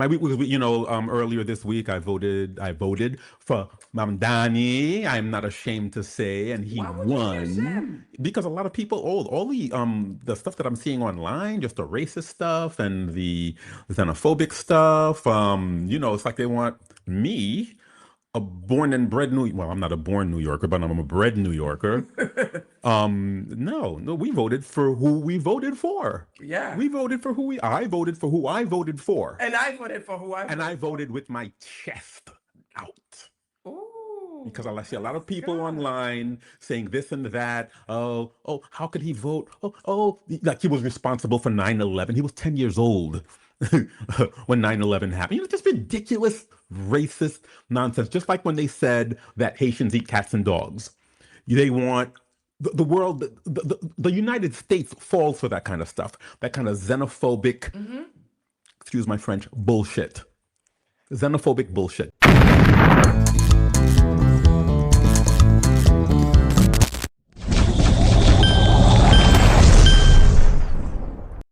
Earlier this week I voted for Mamdani. I'm not ashamed to say, and he Why would you be won ashamed? because a lot of people, all the stuff that I'm seeing online, just the racist stuff and the xenophobic stuff. It's like they want me, a born and bred well, I'm not a born New Yorker, but I'm a bred New Yorker. No, we voted for who we voted for. Yeah. We voted for I voted for who I voted for. And I voted for who I And I voted for. voted with my chest out. Because Ooh, I see a lot praise of people God. online saying this and that. Oh, how could he vote? Oh, like he was responsible for 9/11. He was 10 years old when 9/11 happened. Just ridiculous, racist nonsense. Just like when they said that Haitians eat cats and dogs. They want the world, the United States falls for that kind of stuff, that kind of xenophobic, Mm-hmm. excuse my French, bullshit. Xenophobic bullshit.